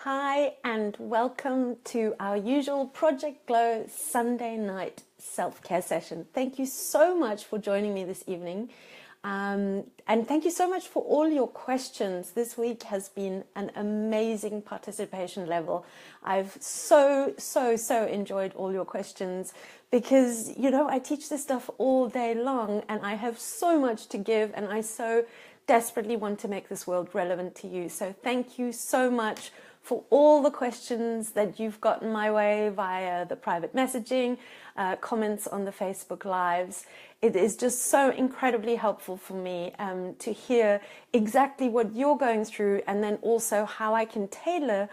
Hi, and welcome to our usual Project Glow Sunday night self-care session. Thank you so much for joining me this evening. And thank you so much for all your questions. This week has been an amazing participation level. I've so enjoyed all your questions because, I teach this stuff all day long and I have so much to give and I so desperately want to make this world relevant to you. So thank you so much for all the questions that you've gotten my way via the private messaging, comments on the Facebook Lives. It is just so incredibly helpful for me to hear exactly what you're going through and then also how I can tailor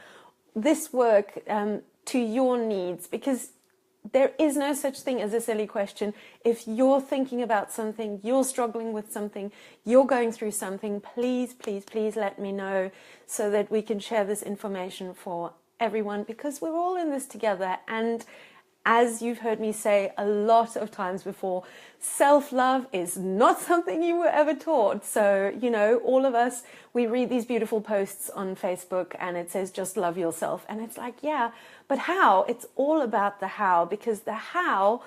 this work to your needs, because there is no such thing as a silly question. If you're thinking about something, you're struggling with something, you're going through something, please let me know so that we can share this information for everyone, because we're all in this together. And as you've heard me say a lot of times before, self-love is not something you were ever taught. So, all of us, we read these beautiful posts on Facebook and it says, just love yourself. And it's like, yeah, but how? It's all about the how, because the how,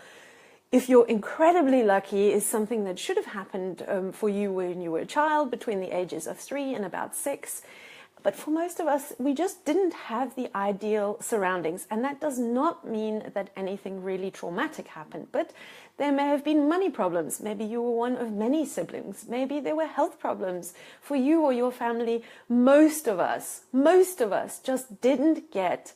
if you're incredibly lucky, is something that should have happened for you when you were a child between the ages of 3 and about 6. But for most of us, we just didn't have the ideal surroundings. And that does not mean that anything really traumatic happened. But there may have been money problems. Maybe you were one of many siblings. Maybe there were health problems for you or your family. Most of us just didn't get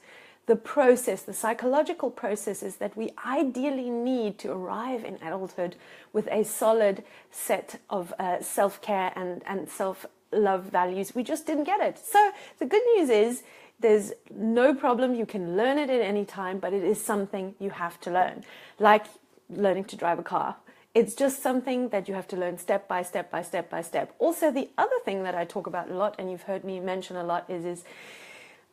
the process, the psychological processes that we ideally need to arrive in adulthood with a solid set of self-care and self-love values. We just didn't get it. So the good news is there's no problem. You can learn it at any time, but it is something you have to learn, like learning to drive a car. It's just something that you have to learn step by step by step by step. Also, the other thing that I talk about a lot, and you've heard me mention a lot, is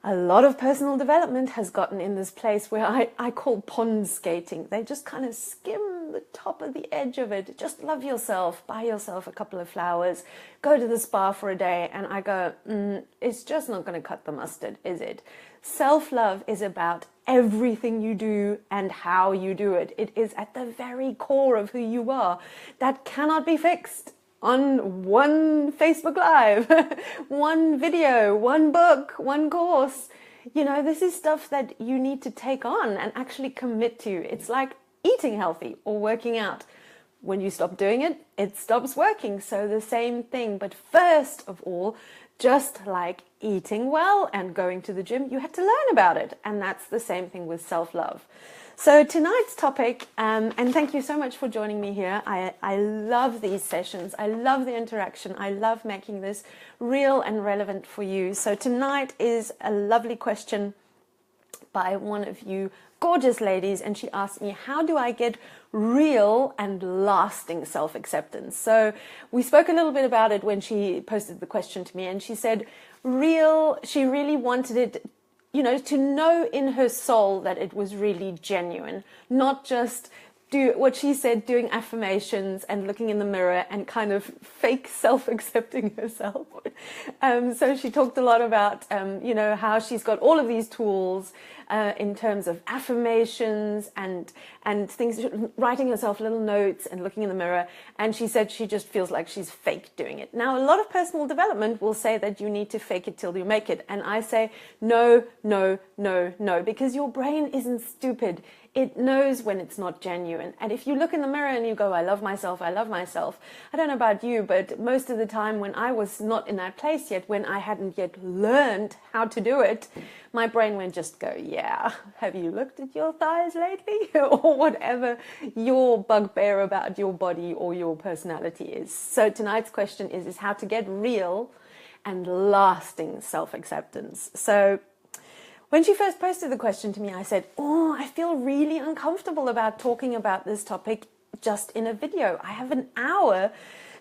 a lot of personal development has gotten in this place where I call pond skating. They just kind of skim the top of the edge of it. Just love yourself, buy yourself a couple of flowers, go to the spa for a day. And I go, it's just not going to cut the mustard, is it? Self-love is about everything you do and how you do it. It is at the very core of who you are. That cannot be fixed on one Facebook Live, one video, one book, one course. This is stuff that you need to take on and actually commit to. It's like eating healthy or working out. When you stop doing it, it stops working. So the same thing. But first of all, just like eating well and going to the gym, you had to learn about it. And that's the same thing with self-love. So tonight's topic, and thank you so much for joining me here. I love these sessions. I love the interaction. I love making this real and relevant for you. So tonight is a lovely question by one of you gorgeous ladies, and she asked me, how do I get real and lasting self-acceptance? So we spoke a little bit about it when she posted the question to me, and she said real, she really wanted it to know in her soul that it was really genuine, not just do what she said, doing affirmations and looking in the mirror and kind of fake self-accepting herself. So she talked a lot about, how she's got all of these tools in terms of affirmations and things, writing herself little notes and looking in the mirror. And she said she just feels like she's fake doing it. Now, a lot of personal development will say that you need to fake it till you make it. And I say, no, because your brain isn't stupid. It knows when it's not genuine. And if you look in the mirror and you go, I love myself, I don't know about you, but most of the time when I was not in that place yet, when I hadn't yet learned how to do it, my brain would just go, yeah, have you looked at your thighs lately? Or whatever your bugbear about your body or your personality is. So tonight's question is how to get real and lasting self-acceptance. So when she first posted the question to me, I said, I feel really uncomfortable about talking about this topic just in a video. I have an hour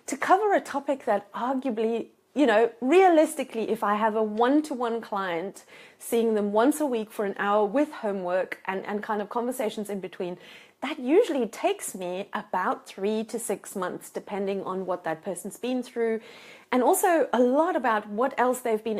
to cover a topic that arguably, realistically, if I have a one-to-one client, seeing them once a week for an hour with homework and kind of conversations in between, that usually takes me about 3 to 6 months, depending on what that person's been through. And also a lot about what else they've been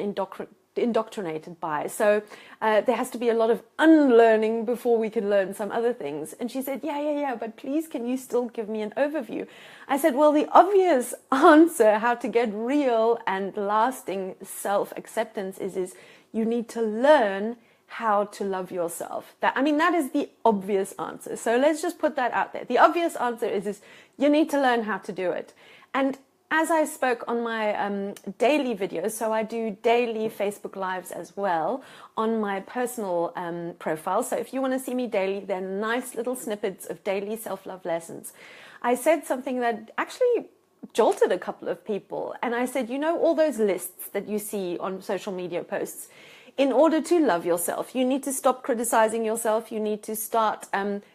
indoctrinated by. So there has to be a lot of unlearning before we can learn some other things. And she said, yeah, but please, can you still give me an overview? I said, well, the obvious answer how to get real and lasting self-acceptance is you need to learn how to love yourself. That is the obvious answer. So let's just put that out there. The obvious answer is you need to learn how to do it. And as I spoke on my daily videos, so I do daily Facebook Lives as well on my personal profile. So if you want to see me daily, they're nice little snippets of daily self-love lessons. I said something that actually jolted a couple of people. And I said, all those lists that you see on social media posts, in order to love yourself, you need to stop criticizing yourself. You need to start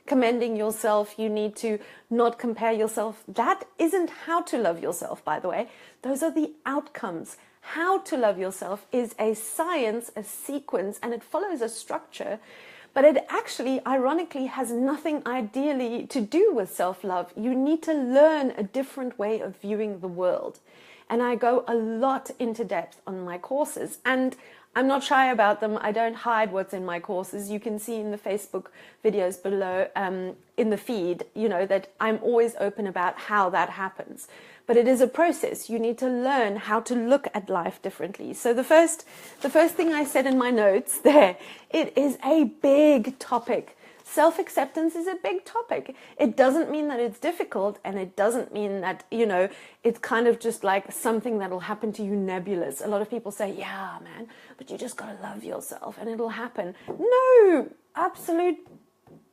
commending yourself. You need to not compare yourself. That isn't how to love yourself, by the way. Those are the outcomes. How to love yourself is a science, a sequence, and it follows a structure. But it actually, ironically, has nothing ideally to do with self-love. You need to learn a different way of viewing the world. And I go a lot into depth on my courses. And I'm not shy about them. I don't hide what's in my courses. You can see in the Facebook videos below, in the feed, that I'm always open about how that happens. But it is a process. You need to learn how to look at life differently. So the first thing I said in my notes there, it is a big topic. Self-acceptance is a big topic. It doesn't mean that it's difficult, and it doesn't mean that, it's kind of just like something that'll happen to you nebulous. A lot of people say, yeah, man, but you just got to love yourself and it'll happen. No, absolute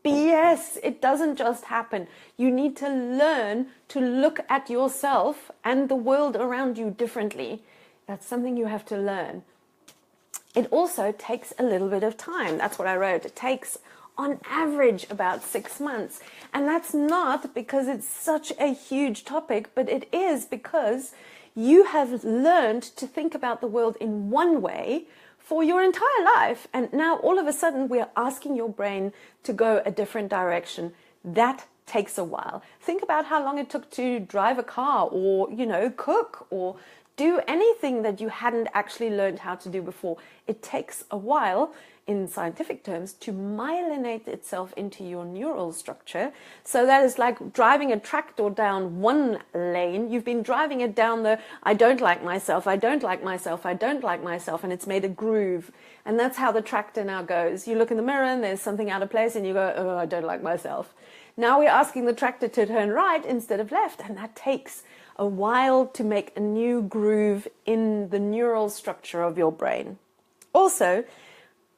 BS. It doesn't just happen. You need to learn to look at yourself and the world around you differently. That's something you have to learn. It also takes a little bit of time. That's what I wrote. It takes on average about 6 months. And that's not because it's such a huge topic, but it is because you have learned to think about the world in one way for your entire life. And now all of a sudden we're asking your brain to go a different direction. That takes a while. Think about how long it took to drive a car or, cook or do anything that you hadn't actually learned how to do before. It takes a while, in scientific terms, to myelinate itself into your neural structure. So that is like driving a tractor down one lane. You've been driving it down the, I don't like myself, I don't like myself, I don't like myself, and it's made a groove. And that's how the tractor now goes. You look in the mirror and there's something out of place and you go, oh, I don't like myself. Now we're asking the tractor to turn right instead of left, and that takes a while to make a new groove in the neural structure of your brain. Also,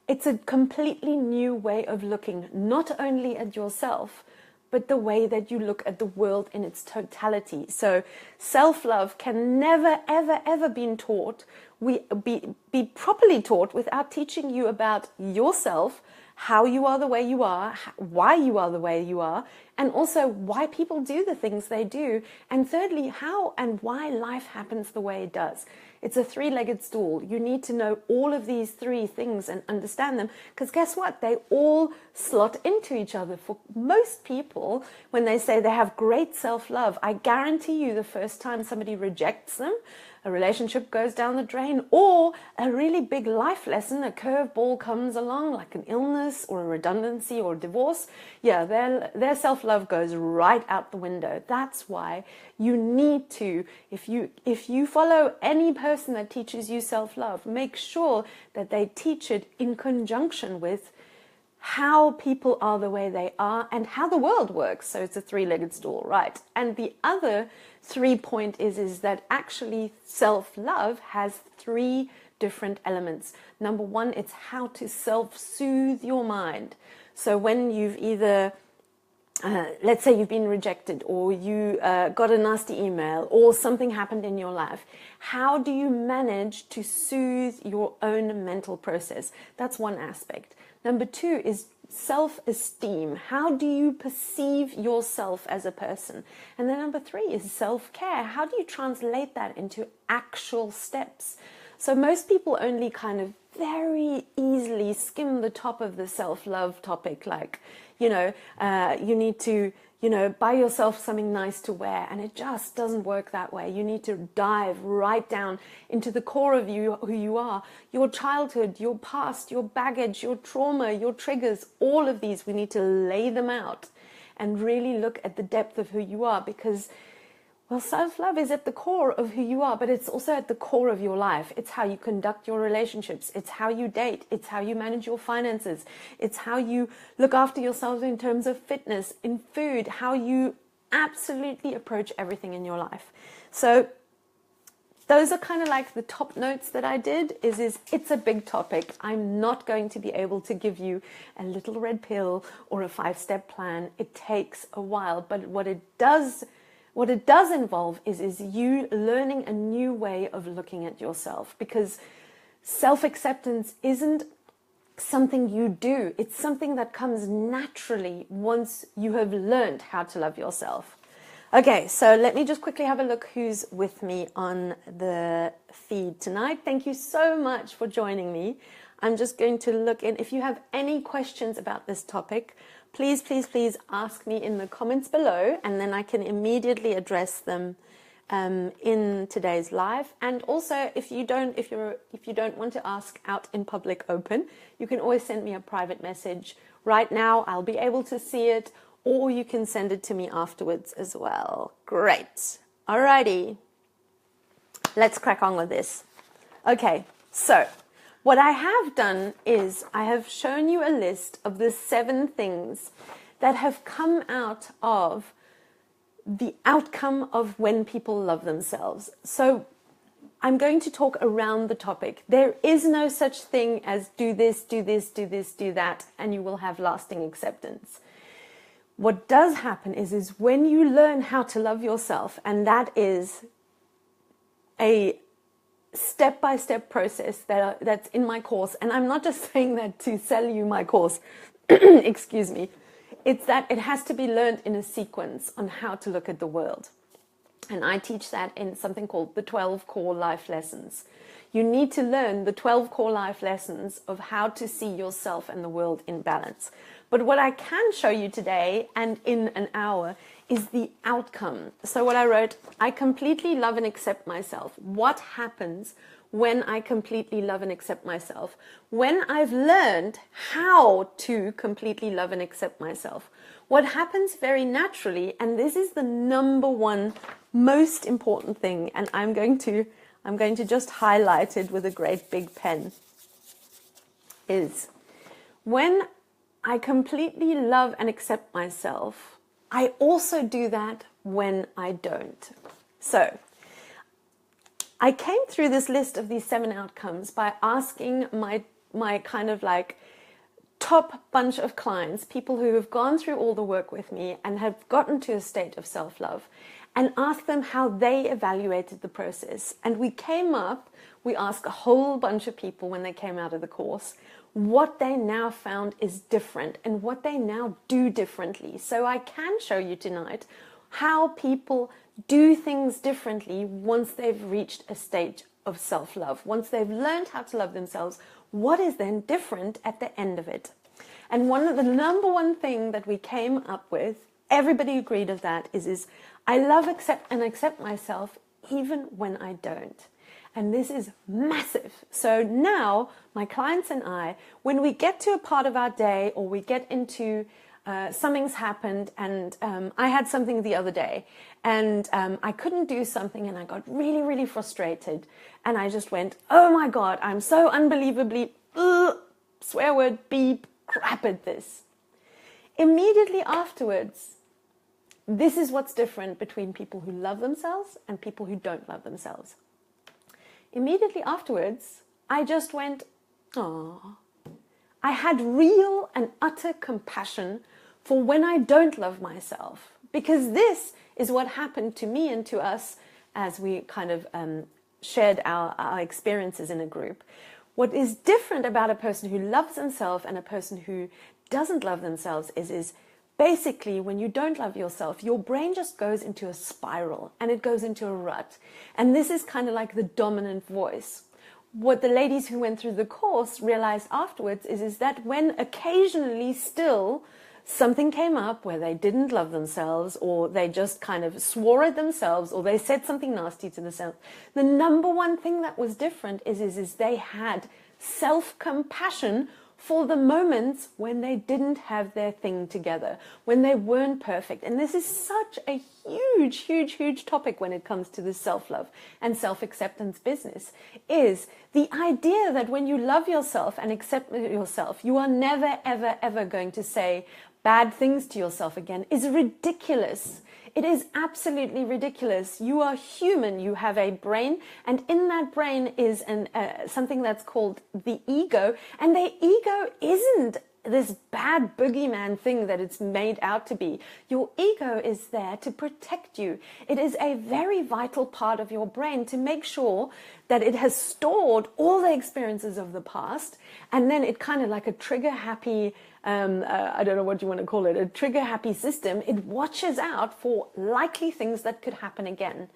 it's a completely new way of looking, not only at yourself, but the way that you look at the world in its totality. So self-love can never, ever, ever be taught, be properly taught without teaching you about yourself, how you are the way you are, why you are the way you are, and also why people do the things they do. And thirdly, how and why life happens the way it does. It's a three-legged stool. You need to know all of these three things and understand them, because guess what? They all slot into each other. For most people, when they say they have great self-love, I guarantee you the first time somebody rejects them, a relationship goes down the drain, or a really big life lesson, a curveball comes along, like an illness or a redundancy or a divorce, yeah, their self-love goes right out the window. That's why you need to, if you follow any person that teaches you self-love, make sure that they teach it in conjunction with how people are the way they are and how the world works. So it's a three-legged stool, right? And the other 3 point is that actually self-love has 3 different elements. Number 1, it's how to self-soothe your mind. So when you've either let's say you've been rejected, or you got a nasty email, or something happened in your life, how do you manage to soothe your own mental process? That's one aspect. Number 2 is self-esteem. How do you perceive yourself as a person? And then number 3 is self-care. How do you translate that into actual steps? So most people only kind of very easily skim the top of the self-love topic, like, you need to, buy yourself something nice to wear, and it just doesn't work that way. You need to dive right down into the core of you, who you are, your childhood, your past, your baggage, your trauma, your triggers, all of these, we need to lay them out and really look at the depth of who you are, because, well, self-love is at the core of who you are, but it's also at the core of your life. It's how you conduct your relationships. It's how you date. It's how you manage your finances. It's how you look after yourself in terms of fitness, in food, how you absolutely approach everything in your life. So those are kind of like the top notes that I did, is it's a big topic. I'm not going to be able to give you a little red pill or a 5-step plan. It takes a while, but what it does involve is you learning a new way of looking at yourself, because self-acceptance isn't something you do. It's something that comes naturally once you have learned how to love yourself. Okay, so let me just quickly have a look who's with me on the feed tonight. Thank you so much for joining me. I'm just going to look in. If you have any questions about this topic, please, please, please ask me in the comments below, and then I can immediately address them in today's live. And also, if you don't want to ask out in public open, you can always send me a private message. Right now, I'll be able to see it, or you can send it to me afterwards as well. Great. Alrighty. Let's crack on with this. Okay, so what I have done is I have shown you a list of the 7 things that have come out of the outcome of when people love themselves. So I'm going to talk around the topic. There is no such thing as do this, do this, do this, do that, and you will have lasting acceptance. What does happen is when you learn how to love yourself, and that is a step-by-step process that's in my course, and I'm not just saying that to sell you my course, excuse me, it's that it has to be learned in a sequence on how to look at the world. And I teach that in something called the 12 core life lessons. You need to learn the 12 core life lessons of how to see yourself and the world in balance. But what I can show you today and in an hour is the outcome. So what I wrote, I completely love and accept myself. What happens when I completely love and accept myself? When I've learned how to completely love and accept myself, what happens very naturally, and this is the number one most important thing, and I'm going to just highlight it with a great big pen, is when I completely love and accept myself, I also do that when I don't. So I came through this list of these 7 outcomes by asking my kind of like top bunch of clients, people who have gone through all the work with me and have gotten to a state of self-love, and ask them how they evaluated the process. And we asked a whole bunch of people when they came out of the course, what they now found is different and what they now do differently. So I can show you tonight how people do things differently once they've reached a stage of self-love. Once they've learned how to love themselves, what is then different at the end of it? And the number one thing that we came up with, everybody agreed of that, is I love and accept myself even when I don't. And this is massive. So now my clients and I, when we get to a part of our day, or we get into something's happened, and I had something the other day, and I couldn't do something, and I got really, really frustrated, and I just went, oh my God, I'm so unbelievably, swear word, beep, crap at this. Immediately afterwards, this is what's different between people who love themselves and people who don't love themselves. Immediately afterwards, I just went, oh, I had real and utter compassion for when I don't love myself, because this is what happened to me and to us as we kind of shared our experiences in a group. What is different about a person who loves themselves and a person who doesn't love themselves is basically, when you don't love yourself, your brain just goes into a spiral and it goes into a rut. And this is kind of like the dominant voice. what the ladies who went through the course realized afterwards is that when occasionally still something came up where they didn't love themselves, or they just kind of swore at themselves, or they said something nasty to themselves, the number one thing that was different is they had self-compassion for the moments when they didn't have their thing together, when they weren't perfect. And this is such a huge, huge, huge topic when it comes to the self-love and self-acceptance business, is the idea that when you love yourself and accept yourself, you are never, ever, ever going to say bad things to yourself again, is ridiculous. It is absolutely ridiculous. You are human. You have a brain, and in that brain is something that's called the ego. And the ego isn't this bad boogeyman thing that it's made out to be. Your ego is there to protect you. It is a very vital part of your brain to make sure that it has stored all the experiences of the past, and then it kind of like a trigger happy, I don't know what you want to call it, a trigger happy system. It watches out for likely things that could happen again.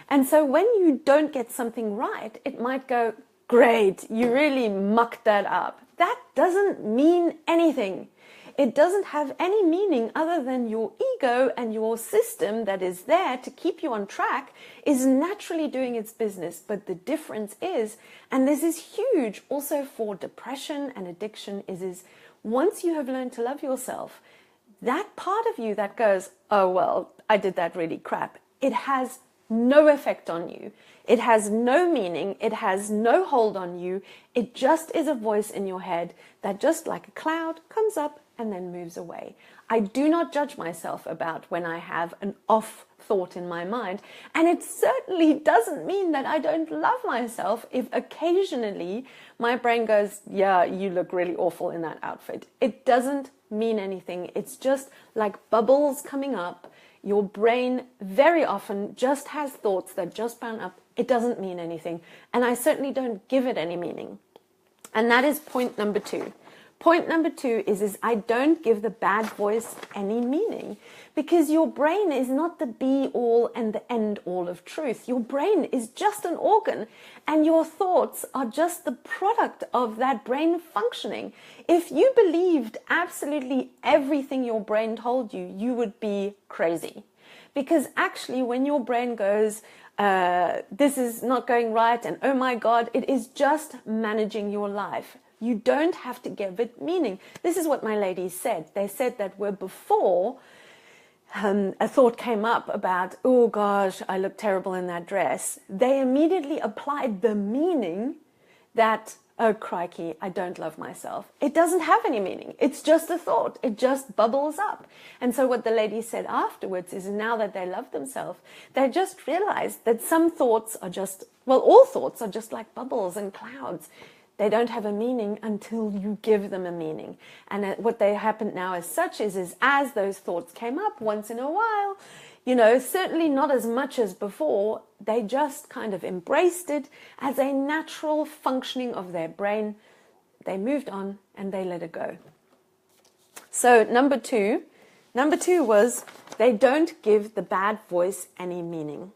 And so when you don't get something right, it might go, great, you really mucked that up. That doesn't mean anything. It doesn't have any meaning other than your ego and your system that is there to keep you on track is naturally doing its business. But the difference is, and this is huge also for depression and addiction, is once you have learned to love yourself, that part of you that goes, oh, well, I did that really crap, it has no effect on you. It has no meaning. It has no hold on you. It just is a voice in your head that just like a cloud comes up and then moves away. I do not judge myself about when I have an off thought in my mind. And it certainly doesn't mean that I don't love myself if occasionally my brain goes, yeah, you look really awful in that outfit. It doesn't mean anything. It's just like bubbles coming up. Your brain very often just has thoughts that just bound up. It doesn't mean anything. And I certainly don't give it any meaning. And that is point number 2. Point number 2 is I don't give the bad voice any meaning, because your brain is not the be all and the end all of truth. Your brain is just an organ, and your thoughts are just the product of that brain functioning. If you believed absolutely everything your brain told you, you would be crazy. Because actually when your brain goes, this is not going right, and oh my God, it is just managing your life. You don't have to give it meaning. This is what my ladies said. They said that where before a thought came up about, oh gosh, I look terrible in that dress, they immediately applied the meaning that, oh crikey, I don't love myself. It doesn't have any meaning. It's just a thought. It just bubbles up. And so what the ladies said afterwards is now that they love themselves, they just realized that some thoughts are just, well, all thoughts are just like bubbles and clouds. They don't have a meaning until you give them a meaning. And what they happen now as such is as those thoughts came up once in a while, you know, certainly not as much as before, they just kind of embraced it as a natural functioning of their brain. They moved on and they let it go. So number two was they don't give the bad voice any meaning.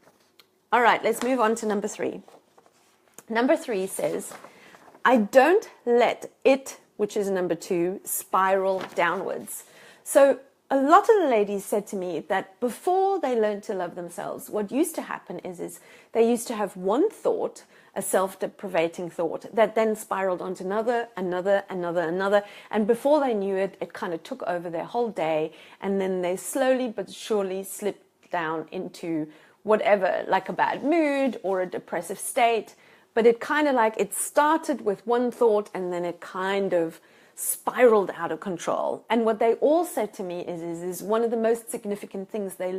All right, let's move on to number 3. Number 3 says, I don't let it, which is number 2, spiral downwards. So a lot of the ladies said to me that before they learned to love themselves, what used to happen is they used to have one thought, a self-deprecating thought, that then spiraled onto another. And before they knew it, it kind of took over their whole day. And then they slowly but surely slipped down into whatever, like a bad mood or a depressive state. But it kind of like, it started with one thought and then it kind of spiraled out of control. And what they all said to me is one of the most significant things they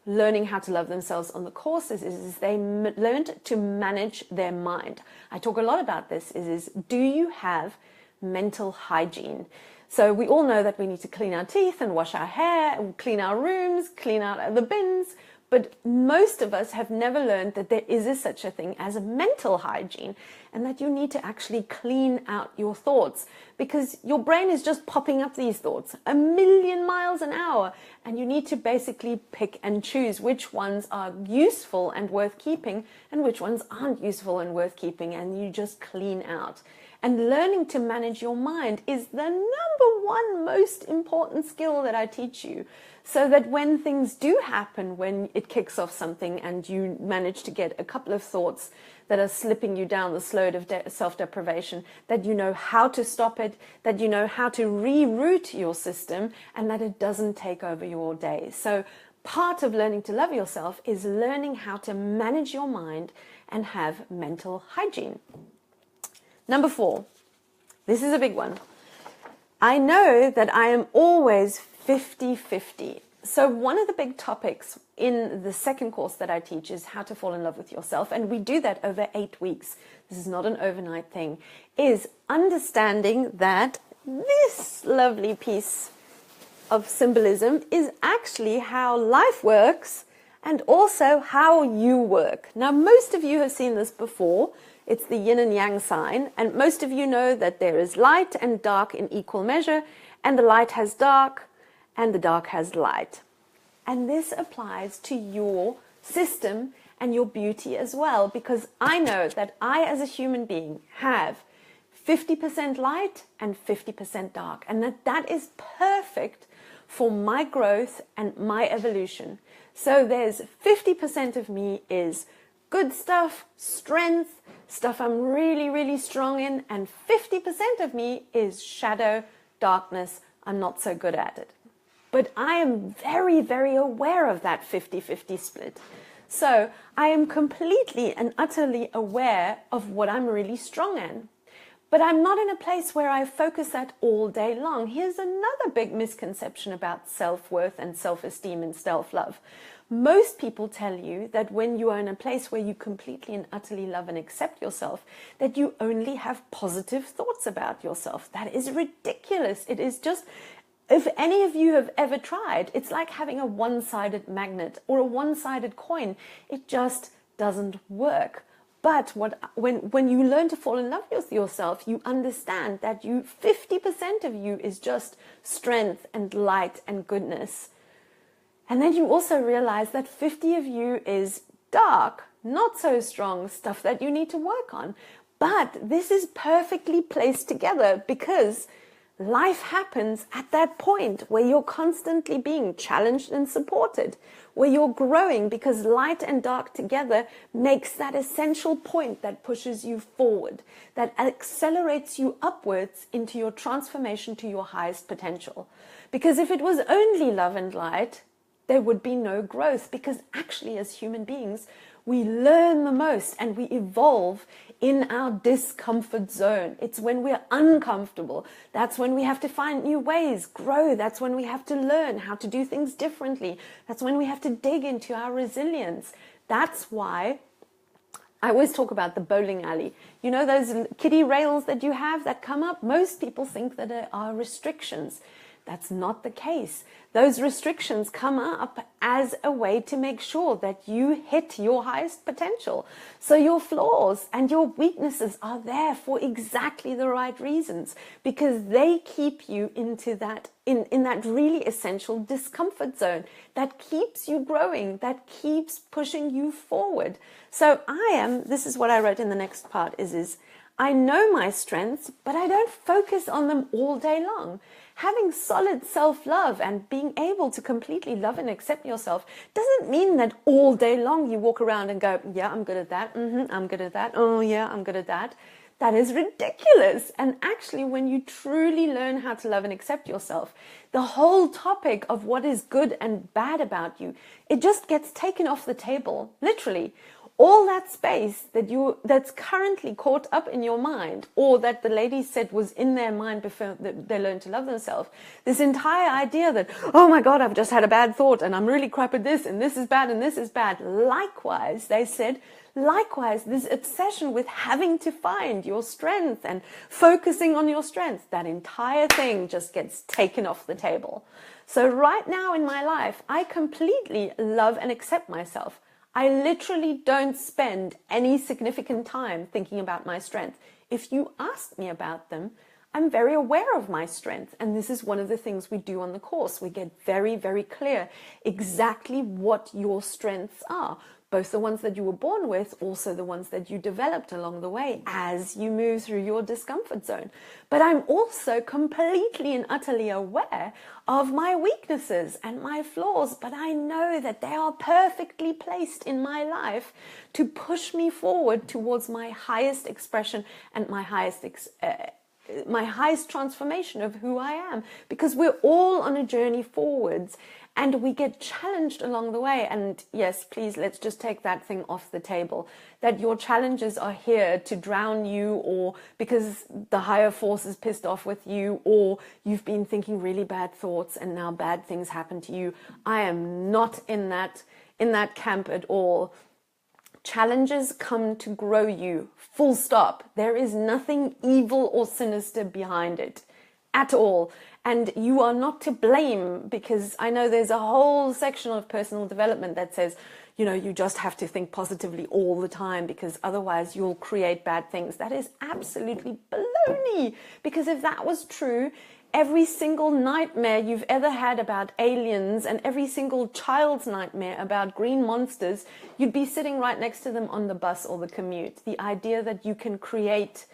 learning how to love themselves on the courses is they learned to manage their mind. I talk a lot about this is do you have mental hygiene? So we all know that we need to clean our teeth and wash our hair and clean our rooms, clean out the bins. But most of us have never learned that there is such a thing as a mental hygiene, and that you need to actually clean out your thoughts, because your brain is just popping up these thoughts 1,000,000 miles an hour, and you need to basically pick and choose which ones are useful and worth keeping and which ones aren't useful and worth keeping, and you just clean out. And learning to manage your mind is the number one most important skill that I teach you, so that when things do happen, when it kicks off something and you manage to get a couple of thoughts that are slipping you down the slope of self-deprivation, that you know how to stop it, that you know how to reroute your system, and that it doesn't take over your day. So part of learning to love yourself is learning how to manage your mind and have mental hygiene. Number 4, this is a big one. I know that I am always 50-50. So one of the big topics in the second course that I teach is how to fall in love with yourself. And we do that over 8 weeks. This is not an overnight thing. Is understanding that this lovely piece of symbolism is actually how life works and also how you work. Now, most of you have seen this before. It's the yin and yang sign, and most of you know that there is light and dark in equal measure, and the light has dark, and the dark has light. And this applies to your system and your beauty as well, because I know that I, as a human being, have 50% light and 50% dark, and that is perfect for my growth and my evolution. So there's 50% of me is good stuff, strength, stuff I'm really, really strong in, and 50% of me is shadow, darkness, I'm not so good at it. But I am very, very aware of that 50-50 split. So I am completely and utterly aware of what I'm really strong in. But I'm not in a place where I focus that all day long. Here's another big misconception about self-worth and self-esteem and self-love. Most people tell you that when you are in a place where you completely and utterly love and accept yourself, that you only have positive thoughts about yourself. That is ridiculous. It is just, if any of you have ever tried, it's like having a one-sided magnet or a one-sided coin. It just doesn't work. But when you learn to fall in love with yourself, you understand that 50% of you is just strength and light and goodness. And then you also realize that 50 of you is dark, not so strong stuff that you need to work on. But this is perfectly placed together because life happens at that point where you're constantly being challenged and supported, where you're growing, because light and dark together makes that essential point that pushes you forward, that accelerates you upwards into your transformation to your highest potential. Because if it was only love and light, there would be no growth, because actually as human beings, we learn the most and we evolve in our discomfort zone. It's when we're uncomfortable. That's when we have to find new ways, grow. That's when we have to learn how to do things differently. That's when we have to dig into our resilience. That's why I always talk about the bowling alley. You know those kiddie rails that you have that come up? Most people think that there are restrictions. That's not the case. Those restrictions come up as a way to make sure that you hit your highest potential. So your flaws and your weaknesses are there for exactly the right reasons, because they keep you into that, in that really essential discomfort zone that keeps you growing, that keeps pushing you forward. So this is what I wrote in the next part, is I know my strengths, but I don't focus on them all day long. Having solid self-love and being able to completely love and accept yourself doesn't mean that all day long you walk around and go, yeah, I'm good at that. I'm good at that. Oh yeah, I'm good at that. That is ridiculous. And actually, when you truly learn how to love and accept yourself, the whole topic of what is good and bad about you, it just gets taken off the table, literally. All that space that's currently caught up in your mind, or that the lady said was in their mind before they learned to love themselves, this entire idea that, oh my God, I've just had a bad thought and I'm really crap at this and this is bad and this is bad. Likewise, they said, Likewise, this obsession with having to find your strength and focusing on your strength, that entire thing just gets taken off the table. So right now in my life, I completely love and accept myself. I literally don't spend any significant time thinking about my strength. If you ask me about them, I'm very aware of my strength. And this is one of the things we do on the course. We get very, very clear exactly what your strengths are. Both the ones that you were born with, also the ones that you developed along the way as you move through your discomfort zone. But I'm also completely and utterly aware of my weaknesses and my flaws, but I know that they are perfectly placed in my life to push me forward towards my highest expression and my highest transformation of who I am, because we're all on a journey forwards and we get challenged along the way. And yes, please, let's just take that thing off the table, that your challenges are here to drown you, or because the higher force is pissed off with you, or you've been thinking really bad thoughts and now bad things happen to you. I am not in that camp at all. Challenges come to grow you, full stop. There is nothing evil or sinister behind it at all. And you are not to blame, because I know there's a whole section of personal development that says, you know, you just have to think positively all the time because otherwise you'll create bad things. That is absolutely baloney, because if that was true, every single nightmare you've ever had about aliens and every single child's nightmare about green monsters, you'd be sitting right next to them on the bus or the commute. The idea that you can create,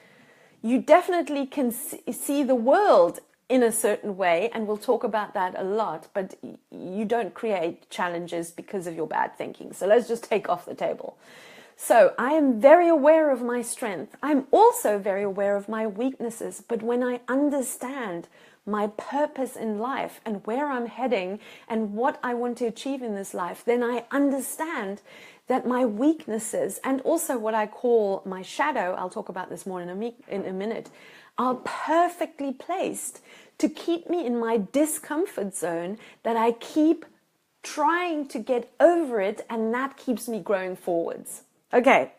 you definitely can see the world in a certain way, and we'll talk about that a lot, but you don't create challenges because of your bad thinking. So let's just take off the table. So I am very aware of my strength. I'm also very aware of my weaknesses. But when I understand my purpose in life and where I'm heading and what I want to achieve in this life, then I understand that my weaknesses and also what I call my shadow, I'll talk about this more in a minute, are perfectly placed to keep me in my discomfort zone, that I keep trying to get over it, and that keeps me growing forwards. Okay,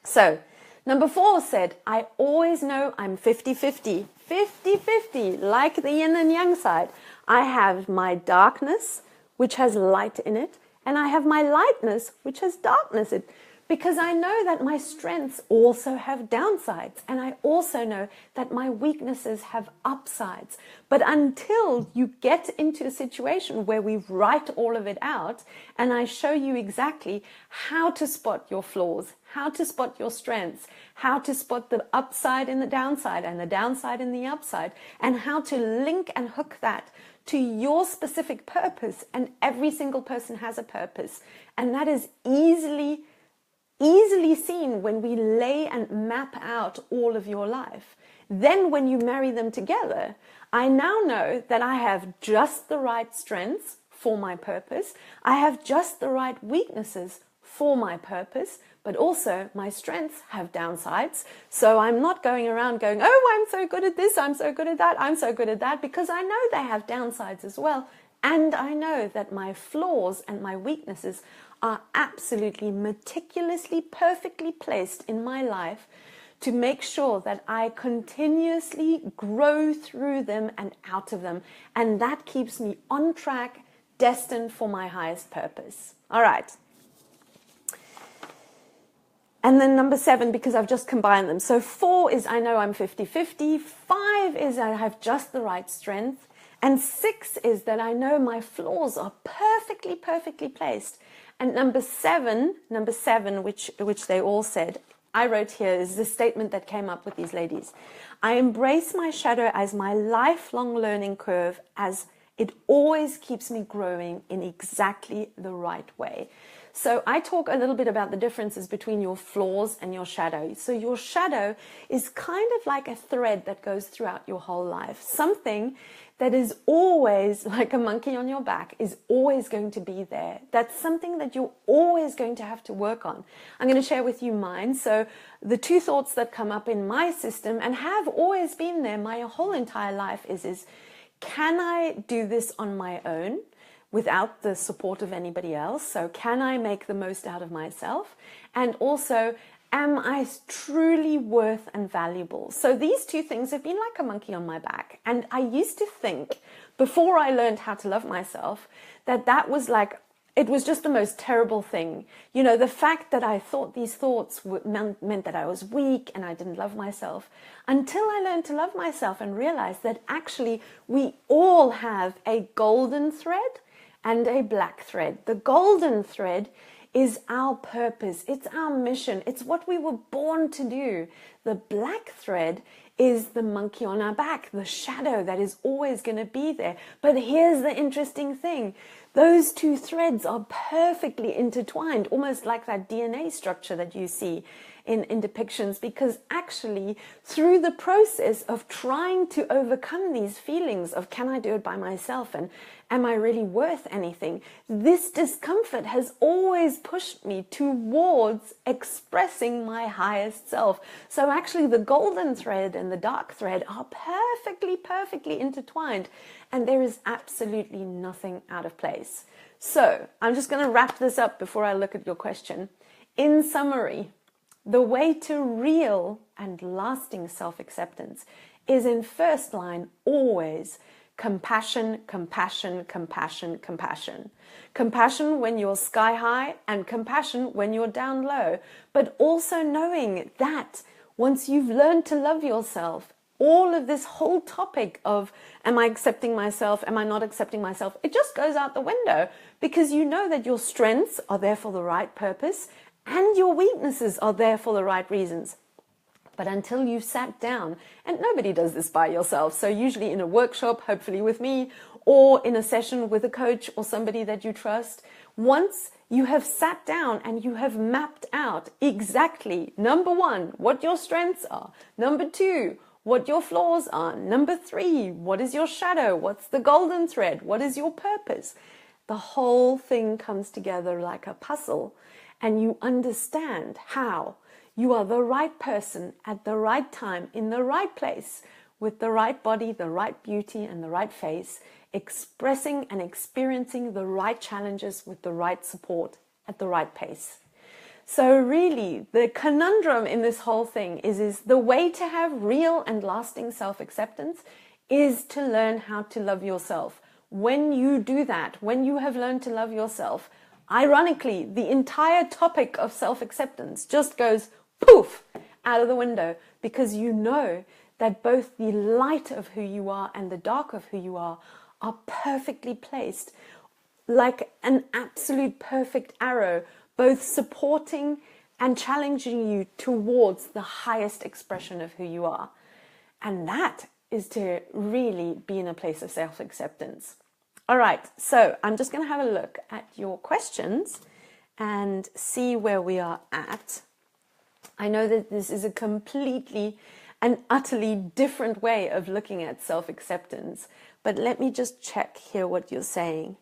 so number 4 said, I always know I'm 50-50. 50-50, like the yin and yang side. I have my darkness, which has light in it, and I have my lightness, which has darkness in it. Because I know that my strengths also have downsides, and I also know that my weaknesses have upsides. But until you get into a situation where we write all of it out and I show you exactly how to spot your flaws, how to spot your strengths, how to spot the upside in the downside and the downside in the upside, and how to link and hook that to your specific purpose. And every single person has a purpose, and that is easily seen when we lay and map out all of your life. Then when you marry them together, I now know that I have just the right strengths for my purpose. I have just the right weaknesses for my purpose, but also my strengths have downsides. So I'm not going around going, oh, I'm so good at this, I'm so good at that, I'm so good at that, because I know they have downsides as well. And I know that my flaws and my weaknesses are absolutely meticulously, perfectly placed in my life to make sure that I continuously grow through them and out of them. And that keeps me on track, destined for my highest purpose. All right. And then number 7, because I've just combined them. So 4 is I know I'm 50-50. 5 is I have just the right strength. And 6 is that I know my flaws are perfectly placed. And number seven, which they all said, I wrote here, is the statement that came up with these ladies. I embrace my shadow as my lifelong learning curve, as it always keeps me growing in exactly the right way. So I talk a little bit about the differences between your flaws and your shadow. So your shadow is kind of like a thread that goes throughout your whole life. Something that is always like a monkey on your back, is always going to be there. That's something that you're always going to have to work on. I'm going to share with you mine. So the 2 thoughts that come up in my system and have always been there my whole entire life is can I do this on my own? without the support of anybody else? So can I make the most out of myself? And also, am I truly worth and valuable? So these two things have been like a monkey on my back. And I used to think, before I learned how to love myself, that was like, it was just the most terrible thing. You know, the fact that I thought these thoughts meant that I was weak and I didn't love myself, until I learned to love myself and realized that actually we all have a golden thread and a black thread. The golden thread is our purpose. It's our mission. It's what we were born to do. The black thread is the monkey on our back, the shadow that is always going to be there. But here's the interesting thing. Those two threads are perfectly intertwined, almost like that DNA structure that you see in depictions, because actually through the process of trying to overcome these feelings of can I do it by myself and am I really worth anything, this discomfort has always pushed me towards expressing my highest self. So actually the golden thread and the dark thread are perfectly intertwined, and there is absolutely nothing out of place. So I'm just going to wrap this up before I look at your question. In summary, the way to real and lasting self-acceptance is, in first line, always compassion, compassion, compassion, compassion. Compassion when you're sky high and compassion when you're down low. But also knowing that once you've learned to love yourself, all of this whole topic of am I accepting myself, am I not accepting myself, it just goes out the window, because you know that your strengths are there for the right purpose and your weaknesses are there for the right reasons. But until you've sat down, and nobody does this by yourself, so usually in a workshop, hopefully with me, or in a session with a coach or somebody that you trust, once you have sat down and you have mapped out exactly, number one, what your strengths are, number two, what your flaws are, number three, what is your shadow, what's the golden thread, what is your purpose, the whole thing comes together like a puzzle. And you understand how you are the right person at the right time, in the right place, with the right body, the right beauty, and the right face, expressing and experiencing the right challenges with the right support at the right pace. So really, the conundrum in this whole thing is the way to have real and lasting self-acceptance is to learn how to love yourself. When you do that, when you have learned to love yourself, ironically, the entire topic of self-acceptance just goes poof out of the window, because you know that both the light of who you are and the dark of who you are perfectly placed like an absolute perfect arrow, both supporting and challenging you towards the highest expression of who you are. And that is to really be in a place of self-acceptance. All right, so I'm just going to have a look at your questions and see where we are at. I know that this is a completely and utterly different way of looking at self-acceptance, but let me just check here what you're saying.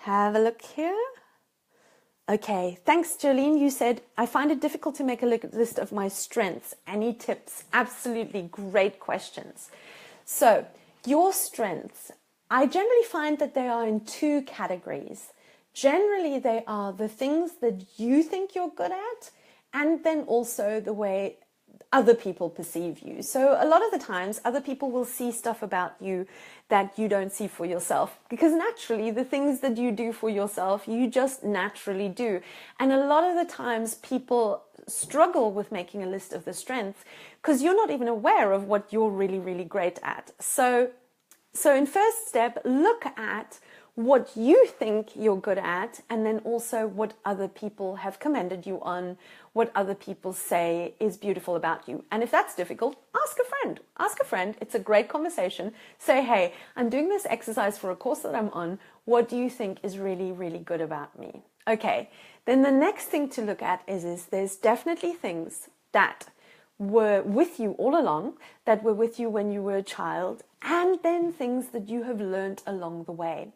Have a look here. Okay, thanks, Jolene. You said, I find it difficult to make a list of my strengths. Any tips? Absolutely great questions. So, your strengths, I generally find that they are in two categories. Generally, they are the things that you think you're good at, and then also the way other people perceive you. So a lot of the times, other people will see stuff about you that you don't see for yourself, because naturally the things that you do for yourself, you just naturally do. And a lot of the times people struggle with making a list of the strengths because you're not even aware of what you're really, really great at. So in first step, look at what you think you're good at, and then also what other people have commended you on, what other people say is beautiful about you. And if that's difficult, ask a friend. Ask a friend. It's a great conversation. Say, hey, I'm doing this exercise for a course that I'm on. What do you think is really, really good about me? Okay, then the next thing to look at is there's definitely things that were with you all along, that were with you when you were a child, and then things that you have learned along the way.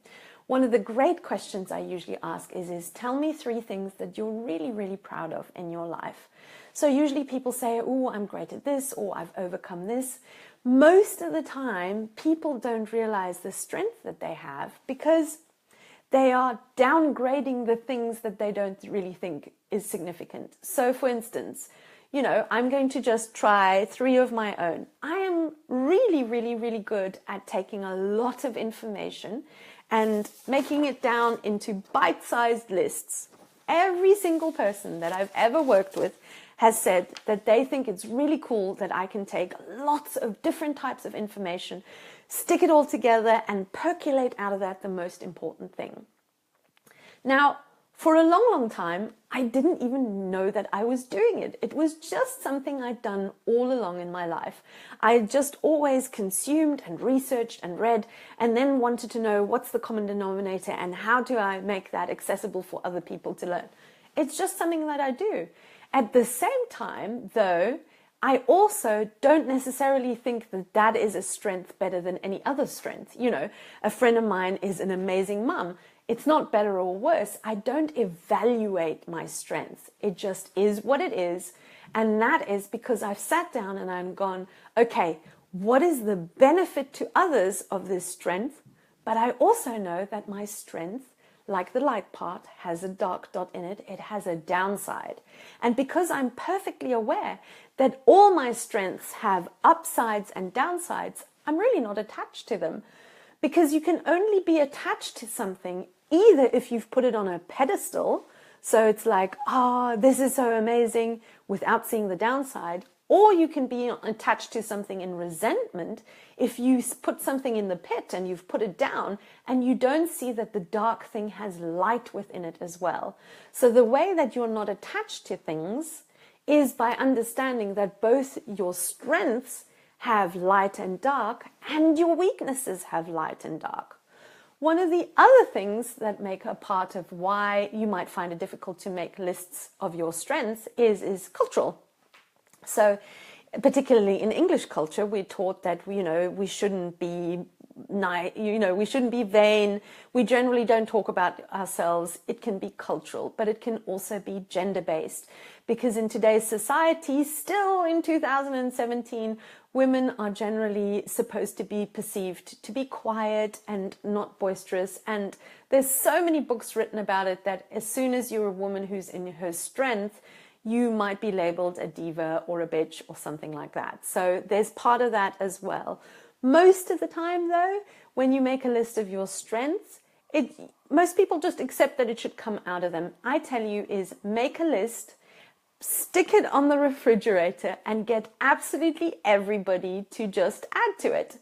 One of the great questions I usually ask is tell me 3 things that you're really, really proud of in your life. So usually people say, oh, I'm great at this, or I've overcome this. Most of the time, people don't realize the strength that they have because they are downgrading the things that they don't really think is significant. So for instance, I'm going to just try 3 of my own. I am really, really, really good at taking a lot of information and making it down into bite-sized lists. Every single person that I've ever worked with has said that they think it's really cool that I can take lots of different types of information, stick it all together, and percolate out of that the most important thing. Now, for a long, long time, I didn't even know that I was doing it. It was just something I'd done all along in my life. I just always consumed and researched and read, and then wanted to know what's the common denominator and how do I make that accessible for other people to learn. It's just something that I do. At the same time, though, I also don't necessarily think that that is a strength better than any other strength. A friend of mine is an amazing mum. It's not better or worse. I don't evaluate my strengths. It just is what it is. And that is because I've sat down and I've gone, okay, what is the benefit to others of this strength? But I also know that my strength, like the light part, has a dark dot in it. It has a downside. And because I'm perfectly aware that all my strengths have upsides and downsides, I'm really not attached to them. Because you can only be attached to something either if you've put it on a pedestal, so it's like, this is so amazing, without seeing the downside, or you can be attached to something in resentment if you put something in the pit and you've put it down and you don't see that the dark thing has light within it as well. So the way that you're not attached to things is by understanding that both your strengths have light and dark, and your weaknesses have light and dark. One of the other things that make a part of why you might find it difficult to make lists of your strengths is cultural. So particularly in English culture, we're taught that we shouldn't be we shouldn't be vain. We generally don't talk about ourselves. It can be cultural, but it can also be gender-based, because in today's society, still in 2017, women are generally supposed to be perceived to be quiet and not boisterous. And there's so many books written about it that as soon as you're a woman who's in her strength, you might be labeled a diva or a bitch or something like that. So there's part of that as well. Most of the time, though, when you make a list of your strengths, most people just accept that it should come out of them. I tell you is make a list, stick it on the refrigerator, and get absolutely everybody to just add to it.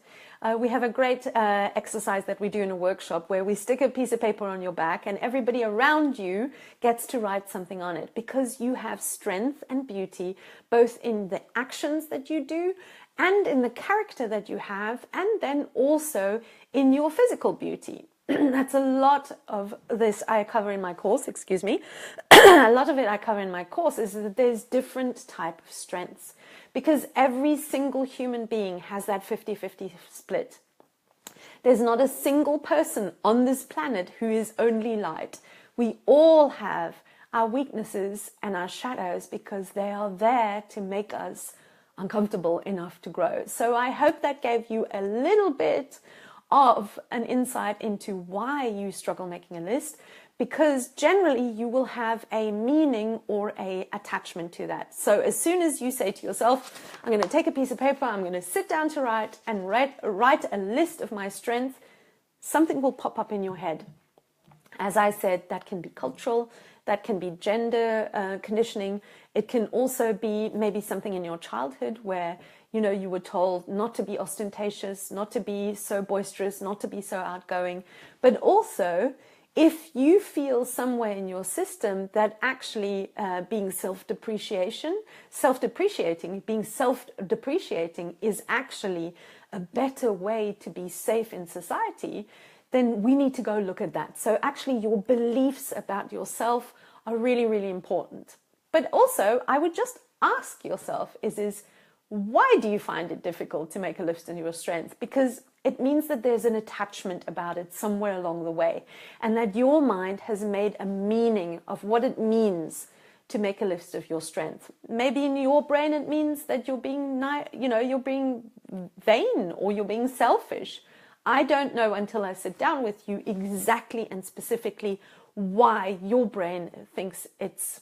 We have a great exercise that we do in a workshop where we stick a piece of paper on your back and everybody around you gets to write something on it, because you have strength and beauty both in the actions that you do and in the character that you have, and then also in your physical beauty. That's a lot of this I cover in my course, excuse me. A lot of it I cover in my course is that there's different type of strengths, because every single human being has that 50-50 split. There's not a single person on this planet who is only light. We all have our weaknesses and our shadows, because they are there to make us uncomfortable enough to grow. So I hope that gave you a little bit of an insight into why you struggle making a list, because generally you will have a meaning or a attachment to that. So as soon as you say to yourself, I'm going to take a piece of paper, I'm going to sit down to write a list of my strengths, something will pop up in your head. As I said, that can be cultural, that can be gender conditioning. It can also be maybe something in your childhood where you were told not to be ostentatious, not to be so boisterous, not to be so outgoing. But also, if you feel somewhere in your system that actually being self-depreciating is actually a better way to be safe in society, then we need to go look at that. So actually your beliefs about yourself are really, really important. But also, I would just ask yourself is why do you find it difficult to make a list of your strengths? Because it means that there's an attachment about it somewhere along the way, and that your mind has made a meaning of what it means to make a list of your strengths. Maybe in your brain it means that you're being, you're being vain or you're being selfish. I don't know until I sit down with you exactly and specifically why your brain thinks it's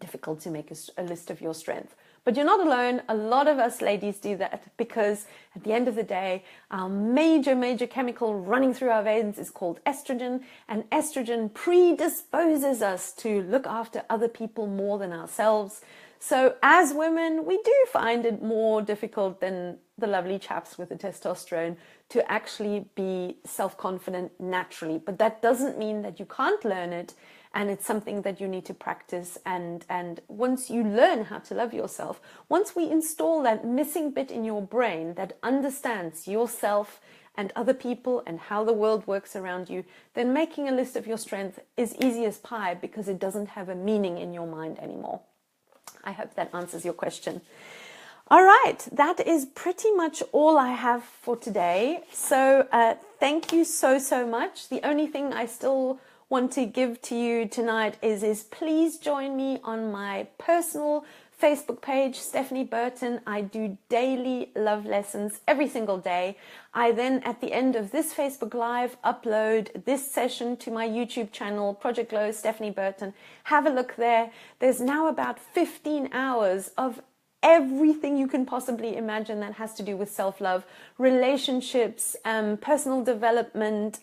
difficult to make a list of your strengths. But you're not alone. A lot of us ladies do that because at the end of the day, our major chemical running through our veins is called estrogen, and estrogen predisposes us to look after other people more than ourselves. So as women, we do find it more difficult than the lovely chaps with the testosterone to actually be self-confident naturally. But that doesn't mean that you can't learn it. And it's something that you need to practice. And once you learn how to love yourself, once we install that missing bit in your brain that understands yourself and other people and how the world works around you, then making a list of your strengths is easy as pie because it doesn't have a meaning in your mind anymore. I hope that answers your question. All right, that is pretty much all I have for today. So thank you so much. The only thing I still want to give to you tonight is please join me on my personal Facebook page, Stephanie Burton. I do daily love lessons every single day. I then, at the end of this Facebook Live, upload this session to my YouTube channel, Project Glow Stephanie Burton. Have a look there. There's now about 15 hours of everything you can possibly imagine that has to do with self-love, relationships, personal development,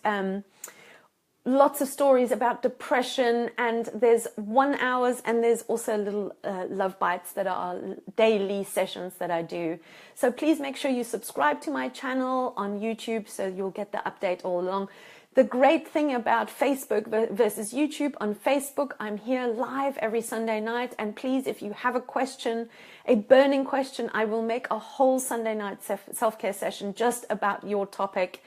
lots of stories about depression, and there's 1 hour, and there's also little love bites that are daily sessions that I do. So please make sure you subscribe to my channel on YouTube so you'll get the update all along. The great thing about Facebook versus YouTube, on Facebook, I'm here live every Sunday night. And please, if you have a question, a burning question, I will make a whole Sunday night self-care session just about your topic.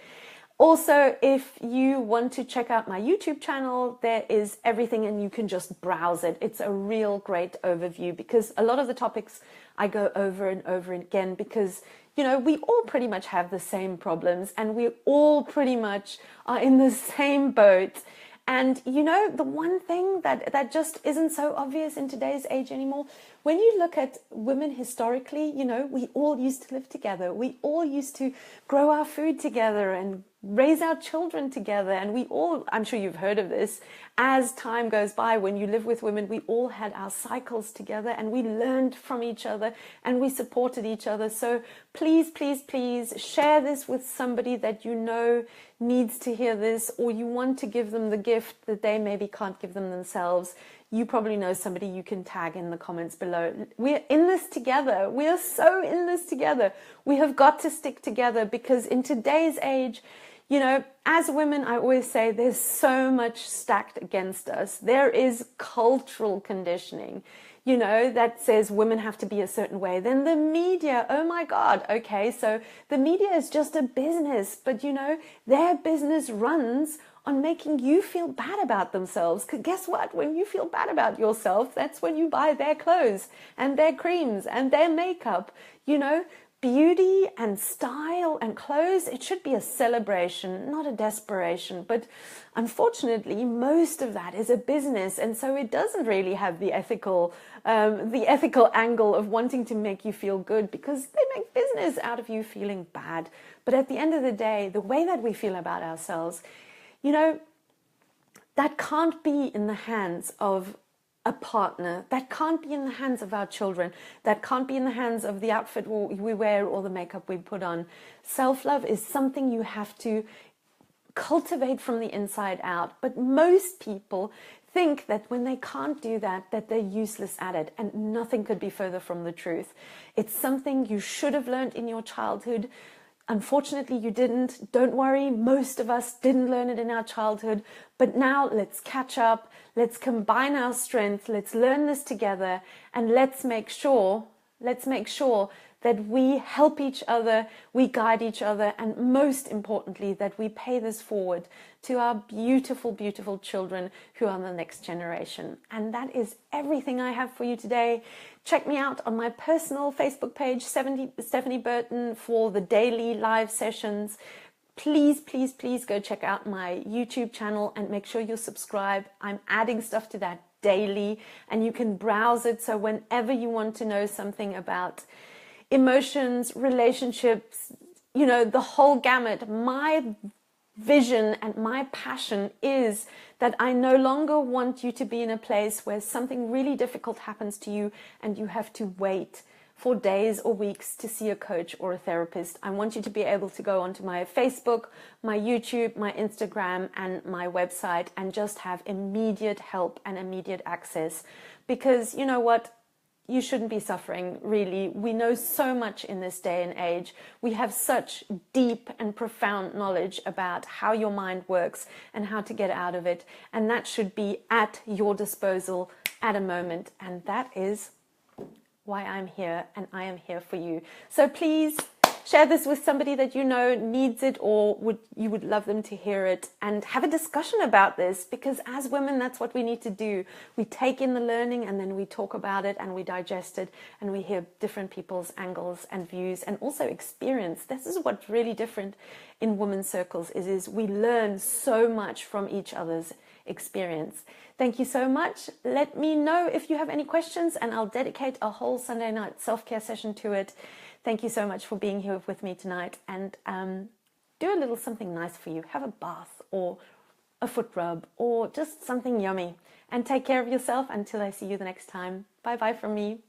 Also, if you want to check out my YouTube channel, there is everything and you can just browse it. It's a real great overview because a lot of the topics I go over and over again because, you know, we all pretty much have the same problems and we all pretty much are in the same boat. And, you know, the one thing that just isn't so obvious in today's age anymore, when you look at women historically, you know, we all used to live together. We all used to grow our food together and raise our children together. And we all, I'm sure you've heard of this, as time goes by, when you live with women, we all had our cycles together and we learned from each other and we supported each other. So please, please, please share this with somebody that you know needs to hear this, or you want to give them the gift that they maybe can't give them themselves. You probably know somebody you can tag in the comments below. We're in this together. We are so in this together. We have got to stick together because in today's age, you know, as women, I always say there's so much stacked against us. There is cultural conditioning, you know, that says women have to be a certain way. Then the media, oh my God, okay, so the media is just a business, but you know, their business runs on making you feel bad about themselves. Because guess what? When you feel bad about yourself, that's when you buy their clothes and their creams and their makeup, you know. Beauty and style and clothes, it should be a celebration, not a desperation. But unfortunately, most of that is a business, and so it doesn't really have the ethical angle of wanting to make you feel good, because they make business out of you feeling bad. But at the end of the day, the way that we feel about ourselves, you know, that can't be in the hands of a partner, that can't be in the hands of our children, that can't be in the hands of the outfit we wear or the makeup we put on. Self-love is something you have to cultivate from the inside out. But most people think that when they can't do that, that they're useless at it, and nothing could be further from the truth. It's something you should have learned in your childhood. Unfortunately, you didn't. Don't worry, most of us didn't learn it in our childhood. But now let's catch up, let's combine our strength, let's learn this together, and let's make sure that we help each other, we guide each other, and most importantly, that we pay this forward to our beautiful, beautiful children who are the next generation. And that is everything I have for you today. Check me out on my personal Facebook page, Stephanie Burton, for the daily live sessions. Please, please, please go check out my YouTube channel and make sure you subscribe. I'm adding stuff to that daily, and you can browse it. So whenever you want to know something about emotions, relationships, you know, the whole gamut. My vision and my passion is that I no longer want you to be in a place where something really difficult happens to you and you have to wait for days or weeks to see a coach or a therapist. I want you to be able to go onto my Facebook, my YouTube, my Instagram, and my website and just have immediate help and immediate access. Because you know what? You shouldn't be suffering, really. We know so much in this day and age. We have such deep and profound knowledge about how your mind works and how to get out of it. And that should be at your disposal at a moment. And that is why I'm here, and I am here for you. So please share this with somebody that you know needs it, or you would love them to hear it, and have a discussion about this, because as women, that's what we need to do. We take in the learning and then we talk about it and we digest it and we hear different people's angles and views and also experience. This is what's really different in women's circles is we learn so much from each other's experience. Thank you so much. Let me know if you have any questions and I'll dedicate a whole Sunday night self-care session to it. Thank you so much for being here with me tonight, and do a little something nice for you. Have a bath or a foot rub or just something yummy, and take care of yourself until I see you the next time. Bye bye from me.